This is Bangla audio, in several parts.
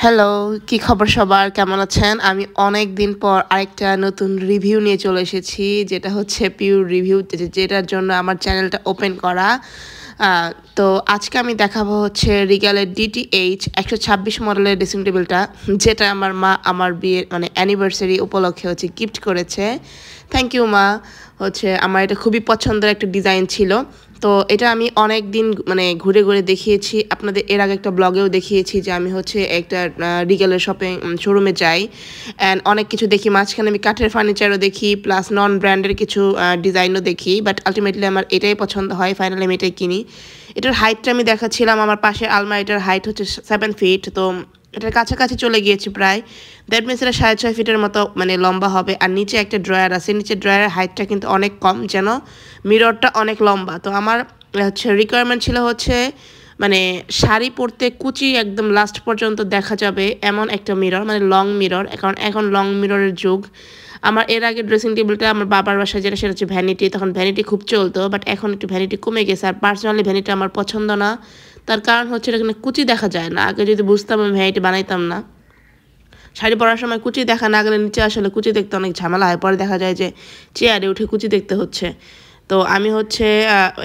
হ্যালো, কি খবর সবার? কেমন আছেন? আমি অনেক দিন পর আরেকটা নতুন রিভিউ নিয়ে চলে এসেছি, যেটা হচ্ছে পিওর রিভিউ, যেটার জন্য আমার চ্যানেলটা ওপেন করা। তো আজকে আমি দেখাবো হচ্ছে রিগালের DTH 126 মডেলের ড্রেসিং টেবিলটা, যেটা আমার মা আমার বিয়ের মানে অ্যানিভার্সারি উপলক্ষে হচ্ছে গিফট করেছে। থ্যাংক ইউ মা। হচ্ছে আমার এটা খুবই পছন্দের একটা ডিজাইন ছিল। তো এটা আমি অনেক দিন মানে ঘুরে ঘুরে দেখিয়েছি আপনাদের, এর আগে একটা ব্লগেও দেখিয়েছি যে আমি হচ্ছে একটা রিগেলের শোরুমে যাই অ্যান্ড অনেক কিছু দেখি, মাঝখানে আমি কাঠের ফার্নিচারও দেখি প্লাস নন ব্র্যান্ডের কিছু ডিজাইনও দেখি, বাট আলটিমেটলি আমার এটাই পছন্দ হয়, ফাইনালি আমি এটাই কিনি। এটার হাইটটা আমি দেখাচ্ছিলাম, আমার পাশে আলমারিটার হাইট হচ্ছে 7 ফিট, তো এটার কাছাকাছি চলে গিয়েছি প্রায়। দ্যাট মিনস এটা 6.5 ফিটের মতো মানে লম্বা হবে। আর নিচে একটা ড্রয়ার আছে, নিচে ড্রয়ারের হাইটটা কিন্তু অনেক কম, যেন মিররটা অনেক লম্বা। তো আমার হচ্ছে রিকোয়ারমেন্ট ছিল হচ্ছে মানে শাড়ি পরতে কুচি একদম লাস্ট পর্যন্ত দেখা যাবে এমন একটা মিরর, মানে লং মিরর, কারণ এখন লং মিররের যুগ। আমার এর আগে ড্রেসিং টেবিলটা আমার বাবার বাসায় যেটা, সেটা হচ্ছে ভ্যানিটি, তখন ভ্যানিটি খুব চলতো, বাট এখন একটু ভ্যানিটি কমে গেছে। আর পার্সোনালি ভ্যানিটি আমার পছন্দ না, তার কারণ হচ্ছে এখানে কুচি দেখা যায় না। আগে যদি বুঝতাম আমি ভ্যানিটি বানাইতাম না। শাড়ি পরার সময় কুচি দেখা না গেলে নিচে আসলে কুচি দেখতে অনেক ঝামেলা হয়, পরে দেখা যায় যে চেয়ারে উঠে কুচি দেখতে হচ্ছে। তো আমি হচ্ছে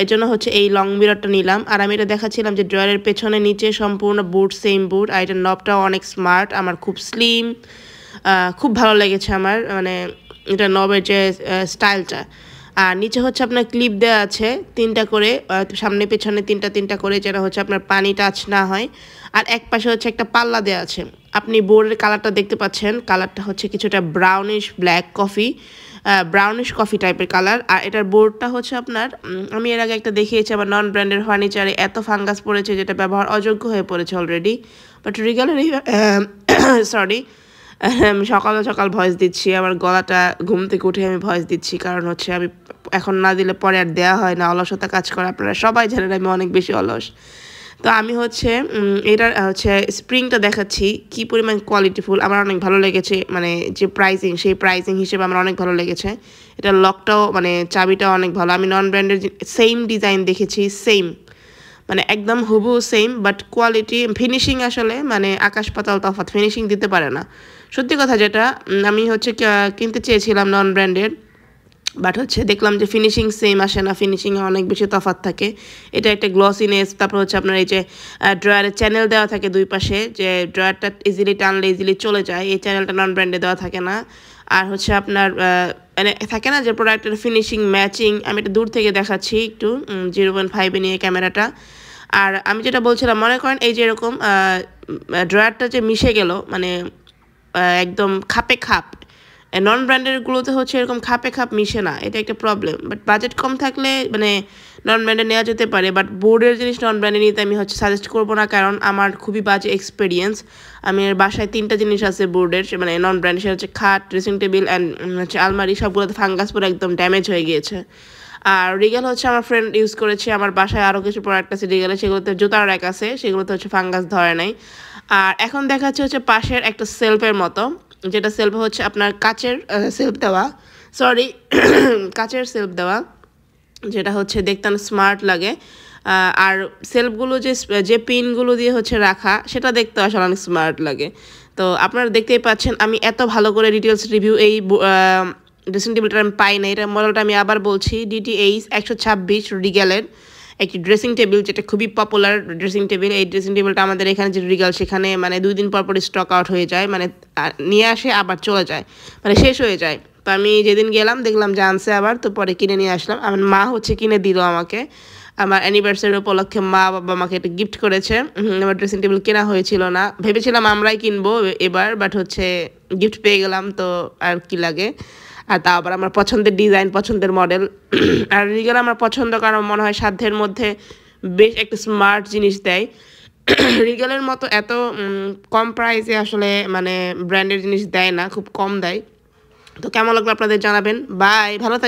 এই জন্য হচ্ছে এই লং মিররটা নিলাম। আর আমি এটা দেখাচ্ছিলাম যে ড্রয়ারের পেছনে নিচে সম্পূর্ণ বুট, সেম বুট, আর এটার নবটাও অনেক স্মার্ট, আমার খুব স্লিম, খুব ভালো লেগেছে আমার, মানে এটা নবের যে স্টাইলটা। আর নিচে হচ্ছে আপনার ক্লিপ দেওয়া আছে 3টা করে, সামনে পেছনে 3টা করে, যেটা হচ্ছে আপনার পানি টাচ না হয়। আর এক পাশে হচ্ছে একটা পাল্লা দেওয়া আছে। আপনি বোর্ডের কালারটা দেখতে পাচ্ছেন, কালারটা হচ্ছে কিছুটা brownish black coffee, brownish coffee টাইপের কালার। আর এটার বোর্ডটা হচ্ছে আপনার আমি এর আগে একটা দেখিয়েছি আমার নন ব্র্যান্ডের ফার্নিচারে এত ফাঙ্গাস পড়েছে যেটা ব্যবহার অযোগ্য হয়ে পড়েছে অলরেডি। বাট রিগালের সরি, আমি সকাল সকাল ভয়েস দিচ্ছি, আমার গলাটা ঘুম থেকে উঠে আমি ভয়েস দিচ্ছি, কারণ হচ্ছে আমি এখন না দিলে পরে আর দেওয়া হয় না, অলসতা কাজ করে, আপনারা সবাই জানেন আমি অনেক বেশি অলস। তো আমি হচ্ছে এটার হচ্ছে স্প্রিংটা দেখাচ্ছি কি পরিমাণ কোয়ালিটিফুল, আমার অনেক ভালো লেগেছে, মানে যে প্রাইসিং সেই প্রাইসিং হিসেবে আমার অনেক ভালো লেগেছে। এটার লকটাও মানে চাবিটাও অনেক ভালো। আমি নন ব্র্যান্ডের সেম ডিজাইন দেখেছি, সেম মানে একদম হুবহু সেম, বাট কোয়ালিটি ফিনিশিং আসলে মানে আকাশ পাতাল তফাৎ, ফিনিশিং দিতে পারে না। সত্যি কথা যেটা, আমি হচ্ছে কিনতে চেয়েছিলাম নন ব্র্যান্ডের, বাট হচ্ছে দেখলাম যে ফিনিশিং সেম আসে না, ফিনিশিংয়ে অনেক বেশি তফাৎ থাকে। এটা একটা গ্লসিনেস, তারপর হচ্ছে আপনার এই যে ড্রয়ারের চ্যানেল দেওয়া থাকে দুই পাশে, যে ড্রয়ারটা ইজিলি টানলে ইজিলি চলে যায়, এই চ্যানেলটা নন ব্র্যান্ডে দেওয়া থাকে না। আর হচ্ছে আপনার মানে থাকে না যে প্রোডাক্টের ফিনিশিং ম্যাচিং, আমি এটা দূর থেকে দেখাচ্ছি একটু 0.5 নিয়ে ক্যামেরাটা। আর আমি যেটা বলছিলাম, মনে করেন এই যে এরকম ড্রয়ারটা যে মিশে গেল, মানে একদম খাপে খাপ, নন ব্র্যান্ডেরগুলোতে হচ্ছে এরকম খাপে খাপ মিশে না, এটা একটা প্রবলেম। বাট বাজেট কম থাকলে মানে নন ব্র্যান্ডে নেওয়া যেতে পারে, বাট বোর্ডের জিনিস নন ব্র্যান্ডে নিতে আমি হচ্ছে সাজেস্ট করবো না, কারণ আমার খুবই বাজে এক্সপিরিয়েন্স। আমি বাসায় 3টা জিনিস আছে বোর্ডের, মানে নন ব্র্যান্ড, সেটা হচ্ছে খাট, ড্রেসিং টেবিল অ্যান্ড হচ্ছে আলমারি, সবগুলোতে ফাঙ্গাস পরে একদম ড্যামেজ হয়ে গিয়েছে। আর রিগেল হচ্ছে আমার ফ্রেন্ড ইউজ করেছে, আমার বাসায় আরও কিছু প্রোডাক্ট আছে রিগেলে, সেগুলোতে জুতার র্যাক আছে, সেগুলোতে হচ্ছে ফাঙ্গাস ধরে নাই। আর এখন দেখাচ্ছে হচ্ছে পাশের একটা সেলফের মতো, যেটা সেলফ হচ্ছে আপনার কাচের সেলফ দেওয়া, সরি কাচের সেলফ দেওয়া, যেটা হচ্ছে দেখতে অনেক স্মার্ট লাগে। আর সেলফগুলো যে পিনগুলো দিয়ে হচ্ছে রাখা, সেটা দেখতে আসলে অনেক স্মার্ট লাগে। তো আপনারা দেখতেই পাচ্ছেন আমি এত ভালো করে ডিটেলস রিভিউ এই ড্রেসিং টেবিলটা আমি পাই না। এটা মডেলটা আমি আবার বলছি, DTH 126 রিগেলের একটি ড্রেসিং টেবিল, যেটা খুবই পপুলার ড্রেসিং টেবিল। এই ড্রেসিং টেবিলটা আমাদের এখানে যে রিগাল, সেখানে মানে 2 দিন পর পর স্টক আউট হয়ে যায়, মানে নিয়ে আসে আবার চলে যায়, মানে শেষ হয়ে যায়। তো আমি যেদিন গেলাম দেখলাম যে আনছে আবার, তো পরে কিনে নিয়ে আসলাম। আমার মা হচ্ছে কিনে দিল আমাকে, আমার অ্যানিভার্সারি উপলক্ষে মা বাবা আমাকে একটা গিফট করেছে। আমার ড্রেসিং টেবিল কেনা হয়েছিল না, ভেবেছিলাম আমরাই কিনবো এবার, বাট হচ্ছে গিফট পেয়ে গেলাম, তো আর কি লাগে। আর তা আবার আমার পছন্দের ডিজাইন, পছন্দের মডেল। আর রিগেল আমার পছন্দ, কারণ মনে হয় সাধ্যের মধ্যে বেশ একটা স্মার্ট জিনিস দেয়। রিগেলের মতো এত কম প্রাইসে আসলে মানে ব্র্যান্ডের জিনিস দেয় না, খুব কম দেয়। তো কেমন লাগলো আপনাদের জানাবেন। বাই, ভালো থাকবেন।